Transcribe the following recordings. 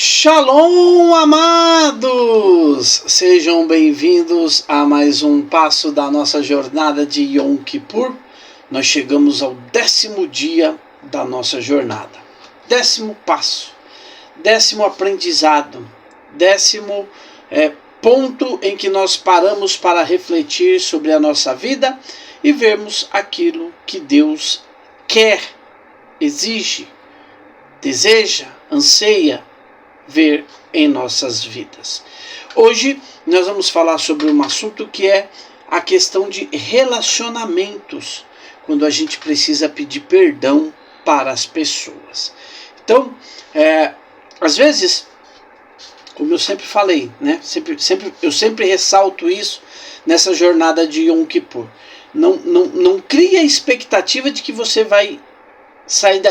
Shalom, amados! Sejam bem-vindos a mais um passo da nossa jornada de Yom Kippur. Nós chegamos ao 10º dia da nossa jornada. 10º passo, 10º aprendizado, 10º ponto em que nós paramos para refletir sobre a nossa vida e vermos aquilo que Deus quer, exige, deseja, anseia ver em nossas vidas. Hoje nós vamos falar sobre um assunto que é a questão de relacionamentos, quando a gente precisa pedir perdão para as pessoas. Então, às vezes, como eu sempre falei, né? Eu sempre ressalto isso nessa jornada de Yom Kippur. Não crie a expectativa de que você vai sair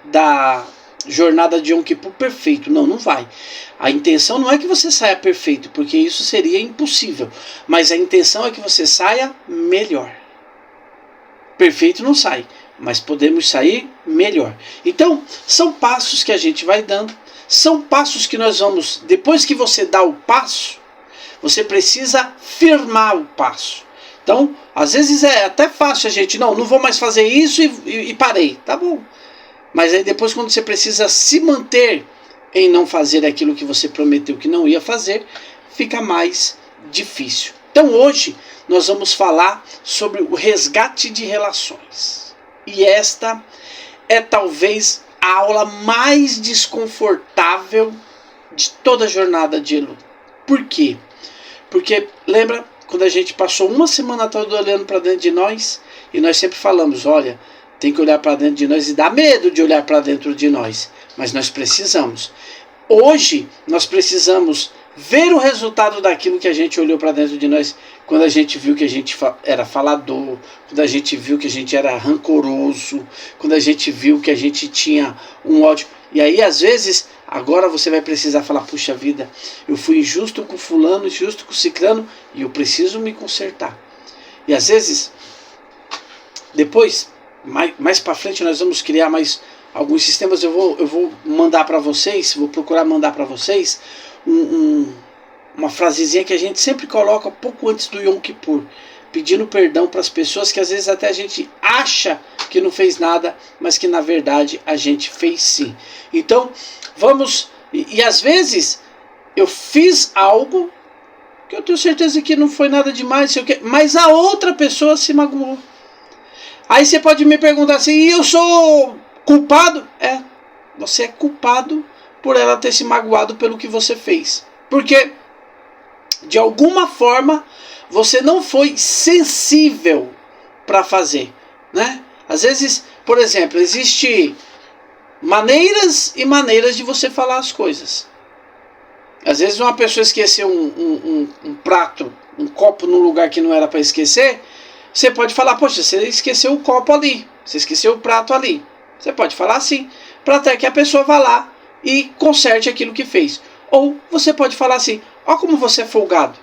da jornada de Yom Kippur perfeito. Não vai. A intenção não é que você saia perfeito, porque isso seria impossível. Mas a intenção é que você saia melhor. Perfeito não sai, mas podemos sair melhor. Então, são passos que a gente vai dando. São passos que nós vamos, depois que você dá o passo, você precisa firmar o passo. Então, às vezes é até fácil a gente, não vou mais fazer isso e parei. Tá bom. Mas aí depois, quando você precisa se manter em não fazer aquilo que você prometeu que não ia fazer, fica mais difícil. Então hoje nós vamos falar sobre o resgate de relações. E esta é talvez a aula mais desconfortável de toda a jornada de Elu. Por quê? Porque lembra quando a gente passou uma semana toda olhando para dentro de nós e nós sempre falamos, olha, tem que olhar para dentro de nós e dá medo de olhar para dentro de nós. Mas nós precisamos. Hoje nós precisamos ver o resultado daquilo que a gente olhou para dentro de nós. Quando a gente viu que a gente era falador, quando a gente viu que a gente era rancoroso, quando a gente viu que a gente tinha um ódio. E aí às vezes, agora você vai precisar falar, puxa vida, eu fui injusto com fulano, injusto com ciclano, e eu preciso me consertar. E às vezes, depois, mais para frente nós vamos criar mais alguns sistemas. Eu vou mandar para vocês, vou procurar mandar para vocês uma frasezinha que a gente sempre coloca pouco antes do Yom Kippur, pedindo perdão para as pessoas que às vezes até a gente acha que não fez nada, mas que na verdade a gente fez sim. Então vamos, e às vezes eu fiz algo que eu tenho certeza que não foi nada demais, mas a outra pessoa se magoou. Aí você pode me perguntar assim, e eu sou culpado? Você é culpado por ela ter se magoado pelo que você fez. Porque, de alguma forma, você não foi sensível para fazer, né? Às vezes, por exemplo, existe maneiras e maneiras de você falar as coisas. Às vezes uma pessoa esqueceu um prato, um copo num lugar que não era para esquecer. Você pode falar, poxa, você esqueceu o copo ali, você esqueceu o prato ali. Você pode falar assim, para até que a pessoa vá lá e conserte aquilo que fez. Ou você pode falar assim, ó como você é folgado,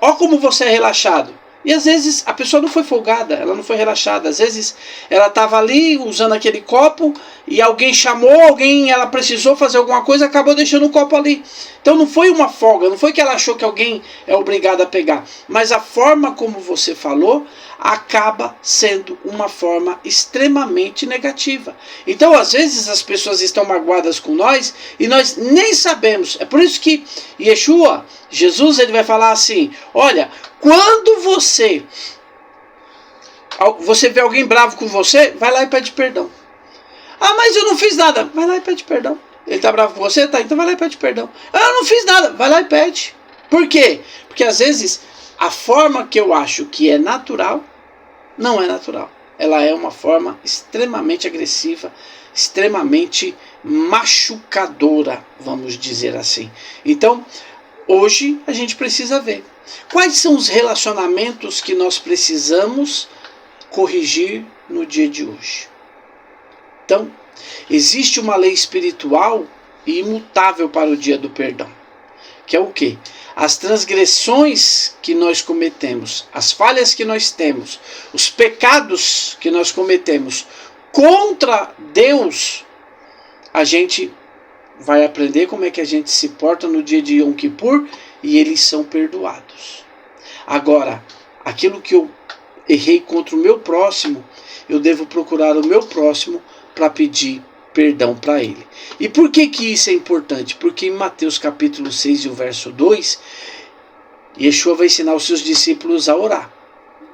ó como você é relaxado. E às vezes a pessoa não foi folgada, ela não foi relaxada. Às vezes ela estava ali usando aquele copo e alguém chamou, ela precisou fazer alguma coisa, acabou deixando o copo ali. Então não foi uma folga, não foi que ela achou que alguém é obrigado a pegar. Mas a forma como você falou acaba sendo uma forma extremamente negativa. Então às vezes as pessoas estão magoadas com nós e nós nem sabemos. É por isso que Yeshua, Jesus, ele vai falar assim, olha, quando você vê alguém bravo com você, vai lá e pede perdão. Ah, mas eu não fiz nada. Vai lá e pede perdão. Ele está bravo com você? Tá, então vai lá e pede perdão. Ah, eu não fiz nada. Vai lá e pede. Por quê? Porque às vezes a forma que eu acho que é natural, não é natural. Ela é uma forma extremamente agressiva, extremamente machucadora, vamos dizer assim. Então, hoje a gente precisa ver quais são os relacionamentos que nós precisamos corrigir no dia de hoje. Então, existe uma lei espiritual e imutável para o dia do perdão, que é o quê? As transgressões que nós cometemos, as falhas que nós temos, os pecados que nós cometemos contra Deus, a gente vai aprender como é que a gente se porta no dia de Yom Kippur e eles são perdoados. Agora, aquilo que eu errei contra o meu próximo, eu devo procurar o meu próximo para pedir perdão para ele. E por que isso é importante? Porque em Mateus capítulo 6 e o verso 2, Yeshua vai ensinar os seus discípulos a orar.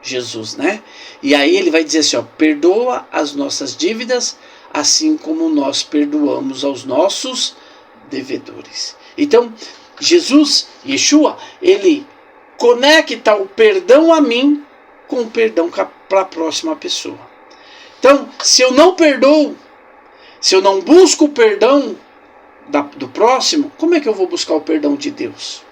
Jesus, né? E aí ele vai dizer assim, ó, perdoa as nossas dívidas, assim como nós perdoamos aos nossos devedores. Então, Jesus, Yeshua, ele conecta o perdão a mim com o perdão para a próxima pessoa. Então, se eu não perdoo, se eu não busco o perdão do próximo, como é que eu vou buscar o perdão de Deus?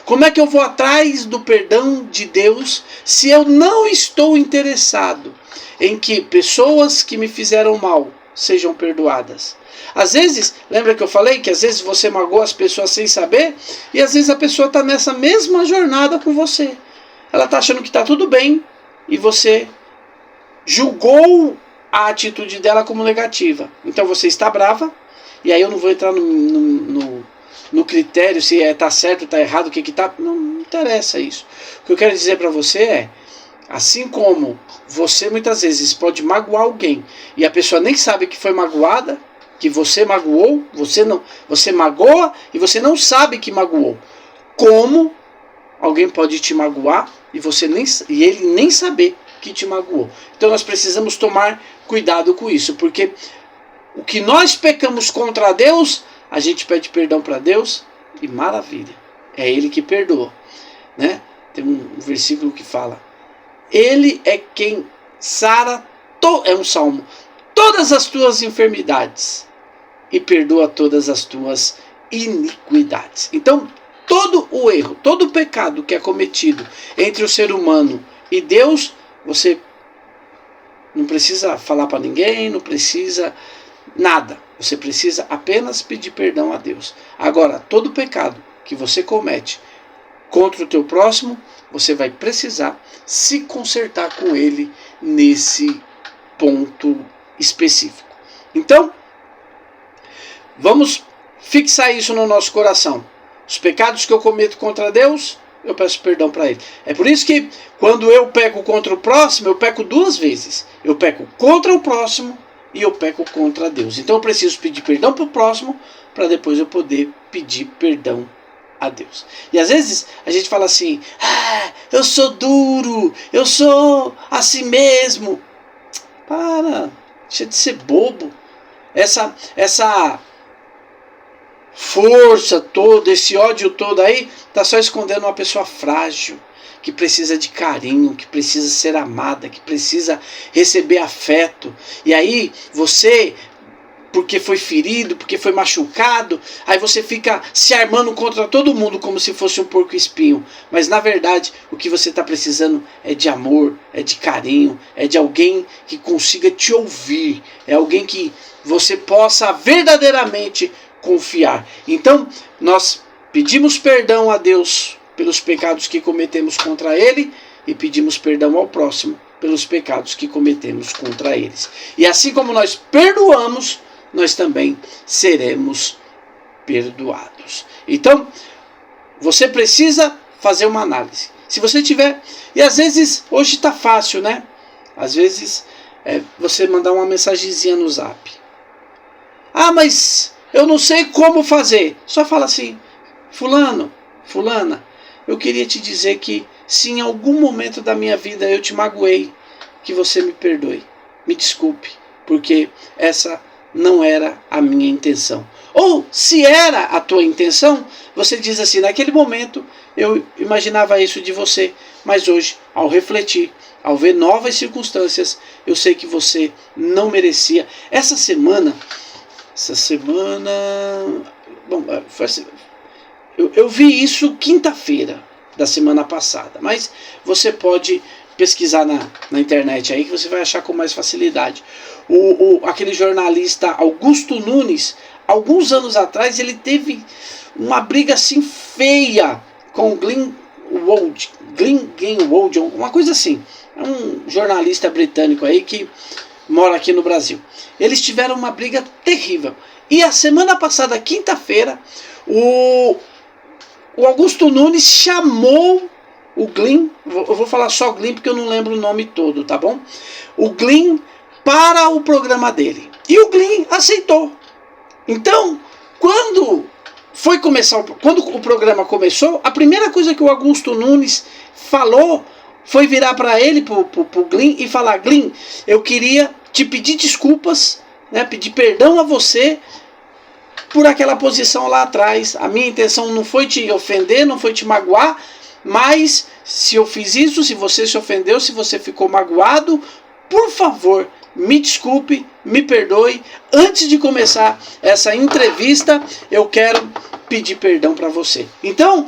Como é que eu vou atrás do perdão de Deus se eu não estou interessado em que pessoas que me fizeram mal sejam perdoadas? Às vezes, lembra que eu falei que às vezes você magoa as pessoas sem saber, e às vezes a pessoa está nessa mesma jornada com você. Ela está achando que está tudo bem e você julgou a atitude dela como negativa. Então você está brava, e aí eu não vou entrar no critério se está certo ou está errado, o que está. Não interessa isso. O que eu quero dizer para você é, assim como você muitas vezes pode magoar alguém e a pessoa nem sabe que foi magoada, que você magoou, você magoa e você não sabe que magoou. Como alguém pode te magoar e ele nem saber que te magoou? Então nós precisamos tomar cuidado com isso, porque o que nós pecamos contra Deus, a gente pede perdão para Deus e maravilha, é Ele que perdoa, né? Tem um versículo que fala, Ele é quem sara, é um salmo, todas as tuas enfermidades e perdoa todas as tuas iniquidades. Então, todo o erro, todo o pecado que é cometido entre o ser humano e Deus, você não precisa falar para ninguém, não precisa nada. Você precisa apenas pedir perdão a Deus. Agora, todo pecado que você comete contra o teu próximo, você vai precisar se consertar com ele nesse ponto específico. Então, vamos fixar isso no nosso coração. Os pecados que eu cometo contra Deus, eu peço perdão para Ele. É por isso que quando eu peco contra o próximo, eu peco duas vezes. Eu peco contra o próximo e eu peco contra Deus. Então eu preciso pedir perdão para o próximo, para depois eu poder pedir perdão a Deus. E às vezes a gente fala assim, eu sou duro, eu sou assim mesmo. Para, deixa de ser bobo. Essa força toda, esse ódio todo aí, está só escondendo uma pessoa frágil, que precisa de carinho, que precisa ser amada, que precisa receber afeto. E aí você, porque foi ferido, porque foi machucado, aí você fica se armando contra todo mundo como se fosse um porco-espinho. Mas na verdade o que você está precisando é de amor, é de carinho, é de alguém que consiga te ouvir, é alguém que você possa verdadeiramente confiar. Então nós pedimos perdão a Deus pelos pecados que cometemos contra Ele e pedimos perdão ao próximo pelos pecados que cometemos contra eles. E assim como nós perdoamos, nós também seremos perdoados. Então, você precisa fazer uma análise. Se você tiver, e às vezes, hoje está fácil, né? Às vezes, você mandar uma mensagenzinha no Zap. Mas eu não sei como fazer. Só fala assim, fulano, fulana, eu queria te dizer que se em algum momento da minha vida eu te magoei, que você me perdoe, me desculpe, porque essa não era a minha intenção. Ou se era a tua intenção, você diz assim, naquele momento eu imaginava isso de você, mas hoje, ao refletir, ao ver novas circunstâncias, eu sei que você não merecia. Essa semana, bom, eu vi isso quinta-feira da semana passada, mas você pode pesquisar na internet aí que você vai achar com mais facilidade. Aquele jornalista Augusto Nunes, alguns anos atrás, ele teve uma briga assim feia com Glenn Greenwald, uma coisa assim. É um jornalista britânico aí que mora aqui no Brasil. Eles tiveram uma briga terrível. E a semana passada, quinta-feira, o Augusto Nunes chamou o Glyn, eu vou falar só Glyn porque eu não lembro o nome todo, tá bom? O Glyn para o programa dele. E o Glyn aceitou. Então, quando o programa começou, a primeira coisa que o Augusto Nunes falou foi virar para ele, pro Glyn, e falar: Glyn, eu queria te pedir desculpas, né, pedir perdão a você por aquela posição lá atrás. A minha intenção não foi te ofender, não foi te magoar, mas se eu fiz isso, se você se ofendeu, se você ficou magoado, por favor, me desculpe, me perdoe. Antes de começar essa entrevista, eu quero pedir perdão para você. Então,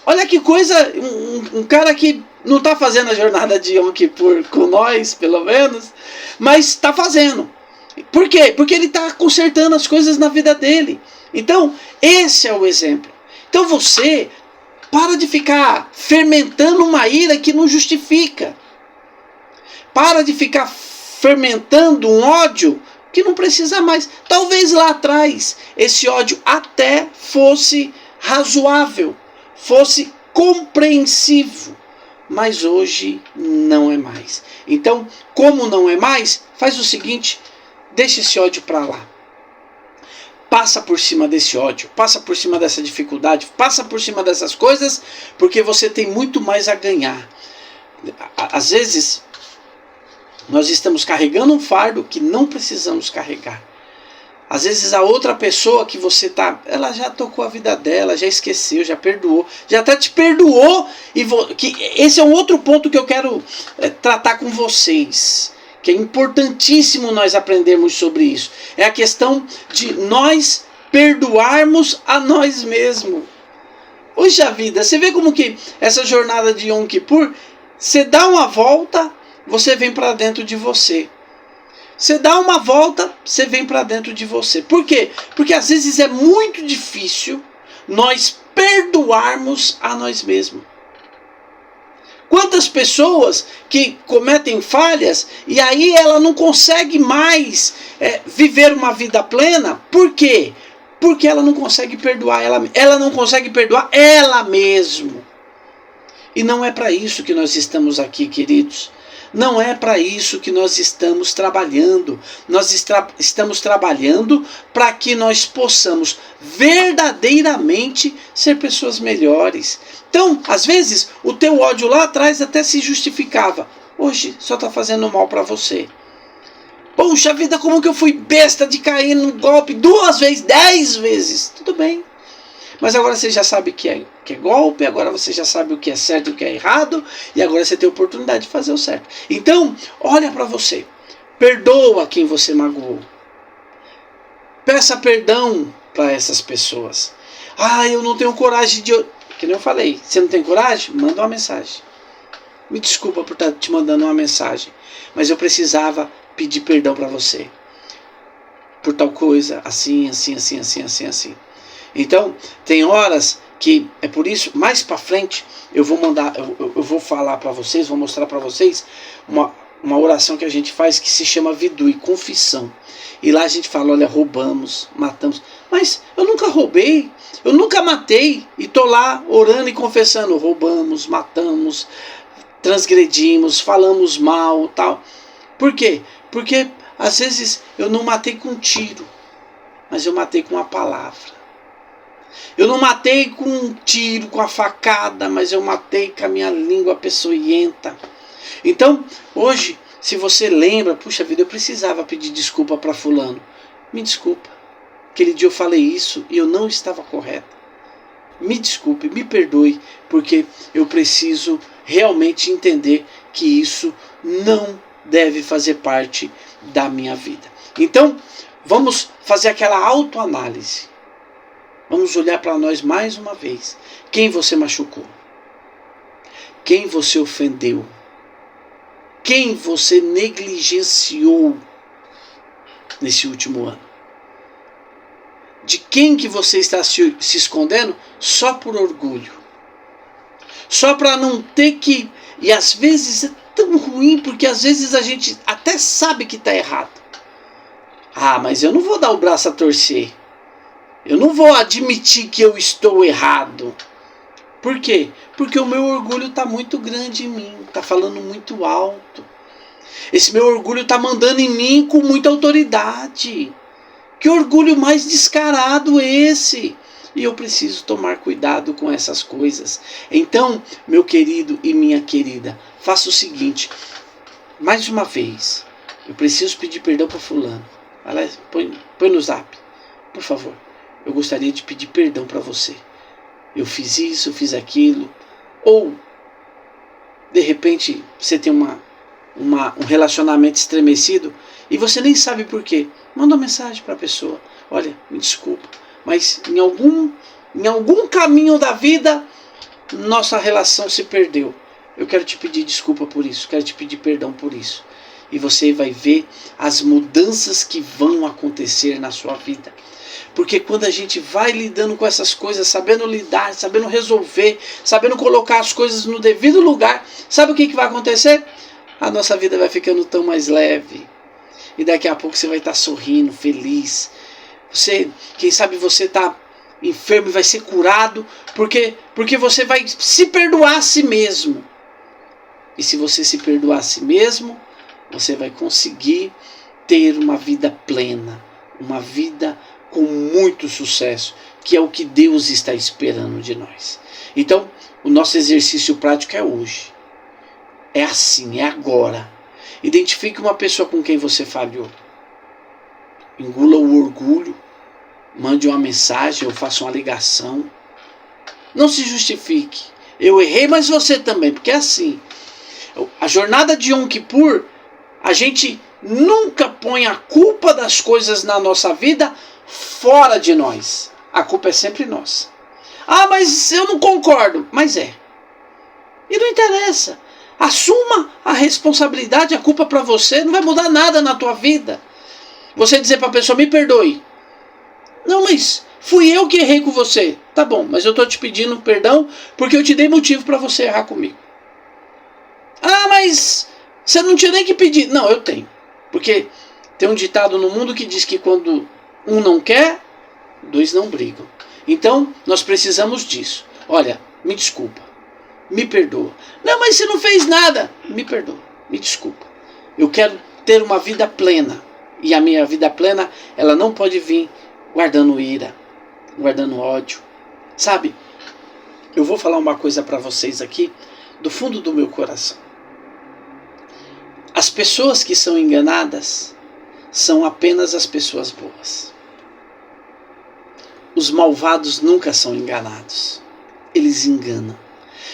olha que coisa, um cara que não está fazendo a jornada de Yom Kippur com nós, pelo menos, mas está fazendo. Por quê? Porque ele está consertando as coisas na vida dele. Então, esse é o exemplo. Então você, para de ficar fermentando uma ira que não justifica. Para de ficar fermentando um ódio que não precisa mais. Talvez lá atrás esse ódio até fosse razoável, fosse compreensivo, mas hoje não é mais. Então, como não é mais, faz o seguinte: deixa esse ódio para lá. Passa por cima desse ódio, passa por cima dessa dificuldade, passa por cima dessas coisas, porque você tem muito mais a ganhar. Às vezes, nós estamos carregando um fardo que não precisamos carregar. Às vezes a outra pessoa que você tá, ela já tocou a vida dela, já esqueceu, já perdoou, já até te perdoou. Que esse é um outro ponto que eu quero tratar com vocês, que é importantíssimo nós aprendermos sobre isso. É a questão de nós perdoarmos a nós mesmos. Poxa vida, você vê como que essa jornada de Yom Kippur, você dá uma volta, você vem para dentro de você. Você dá uma volta, você vem para dentro de você. Por quê? Porque às vezes é muito difícil nós perdoarmos a nós mesmos. Quantas pessoas que cometem falhas e aí ela não consegue mais viver uma vida plena? Por quê? Porque ela não consegue perdoar ela não consegue perdoar ela mesma. E não é para isso que nós estamos aqui, queridos. Não é para isso que nós estamos trabalhando. Nós estamos trabalhando para que nós possamos verdadeiramente ser pessoas melhores. Então, às vezes, o teu ódio lá atrás até se justificava. Hoje só está fazendo mal para você. Poxa vida, como que eu fui besta de cair no golpe 2 vezes, 10 vezes. Tudo bem. Mas agora você já sabe que é golpe, agora você já sabe o que é certo e o que é errado, e agora você tem a oportunidade de fazer o certo. Então, olha para você. Perdoa quem você magoou. Peça perdão para essas pessoas. Eu não tenho coragem de... Que nem eu falei, você não tem coragem? Manda uma mensagem. Me desculpa por estar te mandando uma mensagem, mas eu precisava pedir perdão para você. Por tal coisa, assim. Então, tem horas que, é por isso, mais para frente, eu vou falar para vocês, vou mostrar para vocês uma oração que a gente faz que se chama Vidui, confissão. E lá a gente fala, olha, roubamos, matamos. Mas eu nunca roubei, eu nunca matei. E tô lá orando e confessando, roubamos, matamos, transgredimos, falamos mal, tal. Por quê? Porque às vezes eu não matei com um tiro, mas eu matei com uma palavra. Eu não matei com um tiro, com a facada, mas eu matei com a minha língua peçonhenta. Então, hoje, se você lembra, puxa vida, eu precisava pedir desculpa para fulano. Me desculpa. Aquele dia eu falei isso e eu não estava correta. Me desculpe, me perdoe, porque eu preciso realmente entender que isso não deve fazer parte da minha vida. Então, vamos fazer aquela autoanálise. Vamos olhar para nós mais uma vez. Quem você machucou? Quem você ofendeu? Quem você negligenciou nesse último ano? De quem que você está se escondendo só por orgulho? Só para não ter que... E às vezes é tão ruim, porque às vezes a gente até sabe que está errado. Ah, mas eu não vou dar o braço a torcer. Eu não vou admitir que eu estou errado. Por quê? Porque o meu orgulho está muito grande em mim, está falando muito alto. Esse meu orgulho está mandando em mim com muita autoridade. Que orgulho mais descarado esse! E eu preciso tomar cuidado com essas coisas. Então, meu querido e minha querida, faça o seguinte. Mais uma vez, eu preciso pedir perdão para fulano. Põe no zap, por favor. Eu gostaria de pedir perdão para você. Eu fiz isso, eu fiz aquilo. Ou, de repente, você tem um relacionamento estremecido e você nem sabe por quê. Manda uma mensagem para a pessoa. Olha, me desculpa, mas em algum caminho da vida, nossa relação se perdeu. Eu quero te pedir desculpa por isso, quero te pedir perdão por isso. E você vai ver as mudanças que vão acontecer na sua vida. Porque quando a gente vai lidando com essas coisas, sabendo lidar, sabendo resolver, sabendo colocar as coisas no devido lugar, sabe o que vai acontecer? A nossa vida vai ficando tão mais leve. E daqui a pouco você vai estar sorrindo, feliz. Quem sabe você está enfermo e vai ser curado, porque você vai se perdoar a si mesmo. E se você se perdoar a si mesmo, você vai conseguir ter uma vida plena, uma vida com muito sucesso, que é o que Deus está esperando de nós. Então, o nosso exercício prático é hoje. É assim, é agora. Identifique uma pessoa com quem você falhou. Engula o orgulho, mande uma mensagem ou faça uma ligação. Não se justifique. Eu errei, mas você também, porque é assim. A jornada de Yom Kippur, a gente nunca põe a culpa das coisas na nossa vida fora de nós. A culpa é sempre nossa. Ah, mas eu não concordo. Mas é. E não interessa. Assuma a responsabilidade, a culpa para você. Não vai mudar nada na tua vida. Você dizer para a pessoa, me perdoe. Não, mas fui eu que errei com você. Tá bom, mas eu estou te pedindo perdão porque eu te dei motivo para você errar comigo. Ah, mas você não tinha nem que pedir. Não, eu tenho. Porque tem um ditado no mundo que diz que quando um não quer, dois não brigam. Então, nós precisamos disso. Olha, me desculpa. Me perdoa. Não, mas você não fez nada. Me perdoa. Me desculpa. Eu quero ter uma vida plena. E a minha vida plena, ela não pode vir guardando ira, guardando ódio. Sabe? Eu vou falar uma coisa para vocês aqui, do fundo do meu coração. As pessoas que são enganadas são apenas as pessoas boas. Os malvados nunca são enganados. Eles enganam.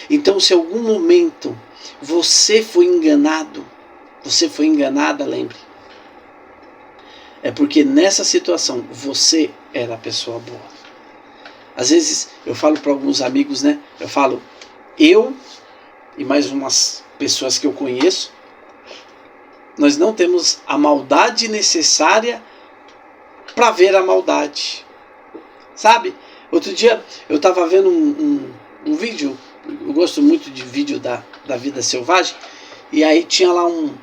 Então, se em algum momento você foi enganado, você foi enganada, lembre. É porque nessa situação você era a pessoa boa. Às vezes eu falo para alguns amigos, né? Eu falo, eu e mais umas pessoas que eu conheço, nós não temos a maldade necessária para ver a maldade. Sabe? Outro dia eu estava vendo um vídeo, eu gosto muito de vídeo da vida selvagem, e aí tinha lá um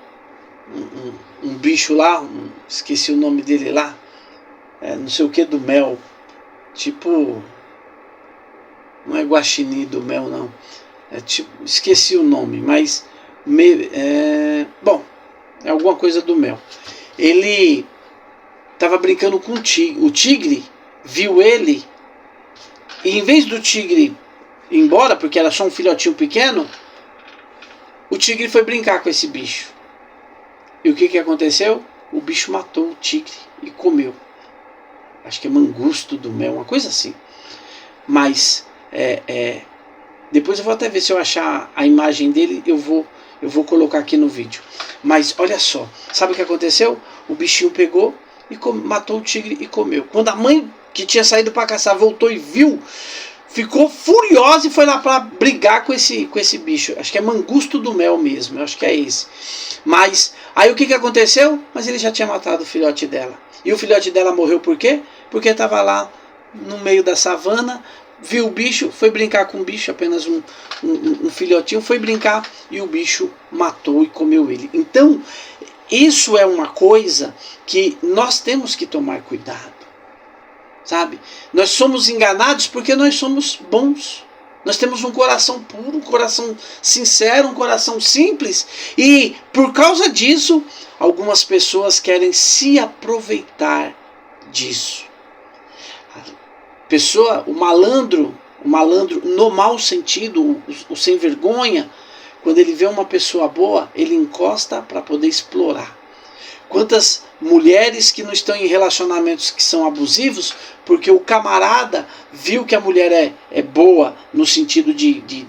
bicho lá, esqueci o nome dele lá, não sei o que do mel, tipo, não é guaxinim do mel não, esqueci o nome, mas bom, é alguma coisa do mel. Ele estava brincando com o tigre viu ele, e em vez do tigre ir embora, porque era só um filhotinho pequeno, o tigre foi brincar com esse bicho. E o que aconteceu? O bicho matou o tigre e comeu. Acho que é mangusto do mel, uma coisa assim. Mas depois eu vou até ver se eu achar a imagem dele, eu vou colocar aqui no vídeo. Mas olha só, sabe o que aconteceu? O bichinho pegou e matou o tigre e comeu. Quando a mãe, que tinha saído para caçar, voltou e viu, ficou furiosa e foi lá para brigar com esse bicho. Acho que é mangusto do mel mesmo, eu acho que é esse. Mas aí o que aconteceu? Mas ele já tinha matado o filhote dela. E o filhote dela morreu por quê? Porque estava lá no meio da savana, viu o bicho, foi brincar com o bicho, apenas um filhotinho, foi brincar e o bicho matou e comeu ele. Então, Isso é uma coisa que nós temos que tomar cuidado, sabe? Nós somos enganados porque nós somos bons. Nós temos um coração puro, um coração sincero, um coração simples. E por causa disso, algumas pessoas querem se aproveitar disso. O malandro no mau sentido, o sem vergonha, quando ele vê uma pessoa boa, ele encosta para poder explorar. Quantas mulheres que não estão em relacionamentos que são abusivos, porque o camarada viu que a mulher é boa no sentido de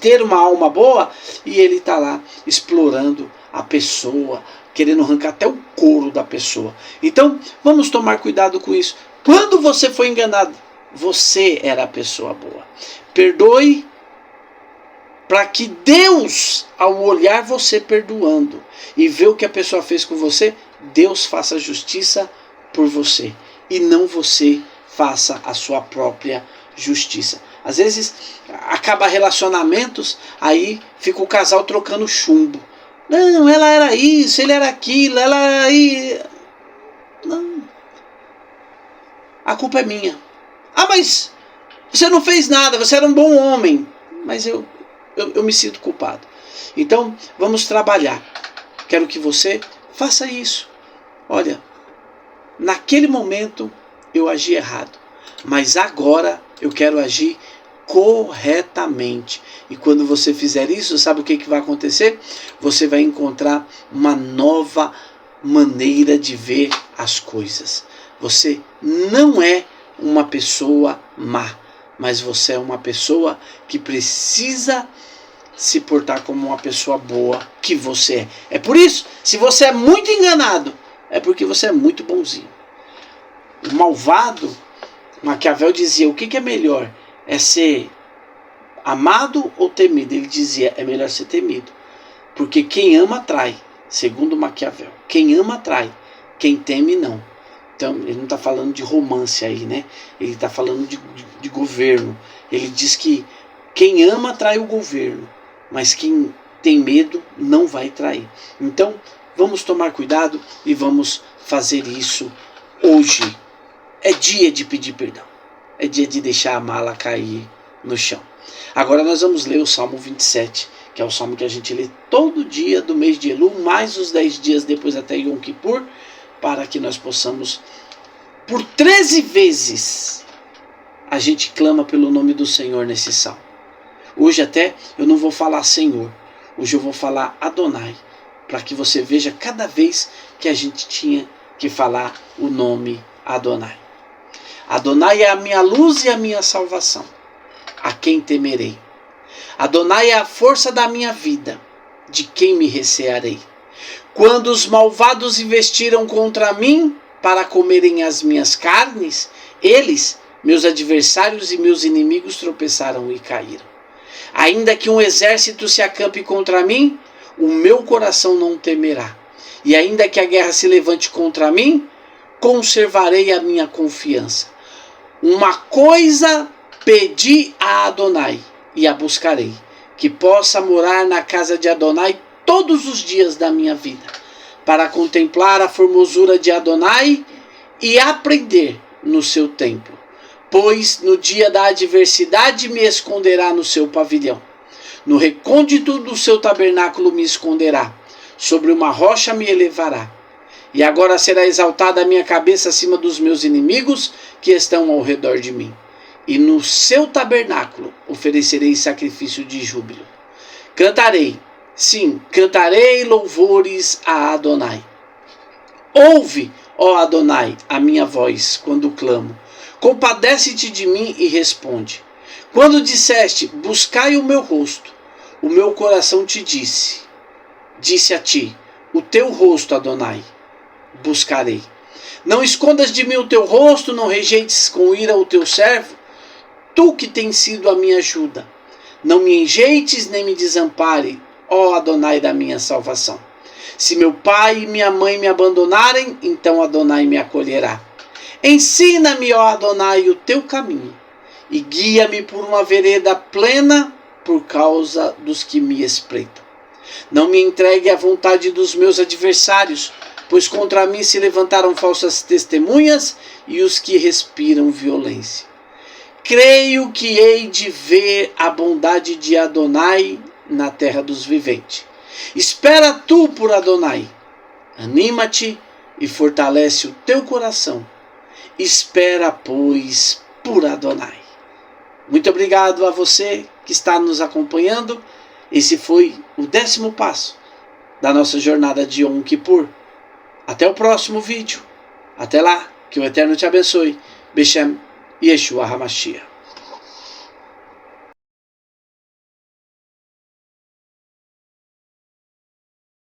ter uma alma boa, e ele está lá explorando a pessoa, querendo arrancar até o couro da pessoa. Então, vamos tomar cuidado com isso. Quando você foi enganado, você era a pessoa boa. Perdoe, para que Deus, ao olhar você perdoando e ver o que a pessoa fez com você, Deus faça justiça por você e não você faça a sua própria justiça. Às vezes acaba relacionamentos, aí fica o casal trocando chumbo. Não, ela era isso, ele era aquilo, ela era aí. Não. A culpa é minha. Ah, mas você não fez nada, você era um bom homem. Mas eu me sinto culpado. Então, vamos trabalhar. Quero que você faça isso. Olha, naquele momento eu agi errado, mas agora eu quero agir corretamente. E quando você fizer isso, sabe o que vai acontecer? Você vai encontrar uma nova maneira de ver as coisas. Você não é uma pessoa má, mas você é uma pessoa que precisa se portar como uma pessoa boa que você é. É por isso, se você é muito enganado, é porque você é muito bonzinho. O malvado, Maquiavel dizia, o que é melhor? É ser amado ou temido? Ele dizia, é melhor ser temido. Porque quem ama trai, segundo Maquiavel. Quem ama trai, quem teme não. Então, ele não está falando de romance aí, né? Ele está falando de governo. Ele diz que quem ama trai o governo, mas quem tem medo não vai trair. Então, vamos tomar cuidado e vamos fazer isso hoje. É dia de pedir perdão. É dia de deixar a mala cair no chão. Agora nós vamos ler o Salmo 27, que é o salmo que a gente lê todo dia do mês de Elul, mais os 10 dias depois até Yom Kippur, para que nós possamos, por 13 vezes, a gente clama pelo nome do Senhor nesse salmo. Hoje até eu não vou falar Senhor, hoje eu vou falar Adonai, para que você veja cada vez que a gente tinha que falar o nome Adonai. Adonai é a minha luz e a minha salvação. A quem temerei? Adonai é a força da minha vida. De quem me recearei? Quando os malvados investiram contra mim para comerem as minhas carnes, eles, meus adversários e meus inimigos, tropeçaram e caíram. Ainda que um exército se acampe contra mim, o meu coração não temerá. E ainda que a guerra se levante contra mim, conservarei a minha confiança. Uma coisa pedi a Adonai e a buscarei, que possa morar na casa de Adonai todos os dias da minha vida, para contemplar a formosura de Adonai e aprender no seu templo. Pois no dia da adversidade me esconderá no seu pavilhão. No recôndito do seu tabernáculo me esconderá. Sobre uma rocha me elevará. E agora será exaltada a minha cabeça acima dos meus inimigos que estão ao redor de mim. E no seu tabernáculo oferecerei sacrifício de júbilo. Cantarei, sim, cantarei louvores a Adonai. Ouve, ó Adonai, a minha voz quando clamo. Compadece-te de mim e responde. Quando disseste, buscai o meu rosto, o meu coração te disse a ti, o teu rosto, Adonai, buscarei. Não escondas de mim o teu rosto, não rejeites com ira o teu servo, tu que tens sido a minha ajuda. Não me enjeites nem me desampare, ó Adonai da minha salvação. Se meu pai e minha mãe me abandonarem, então Adonai me acolherá. Ensina-me, ó Adonai, o teu caminho, e guia-me por uma vereda plena por causa dos que me espreitam. Não me entregue à vontade dos meus adversários, pois contra mim se levantaram falsas testemunhas e os que respiram violência. Creio que hei de ver a bondade de Adonai na terra dos viventes. Espera tu por Adonai. Anima-te e fortalece o teu coração. Espera, pois, por Adonai. Muito obrigado a você que está nos acompanhando. Esse foi o 10º passo da nossa jornada de Yom Kippur. Até o próximo vídeo. Até lá, que o Eterno te abençoe. Beshem Yeshua HaMashiach.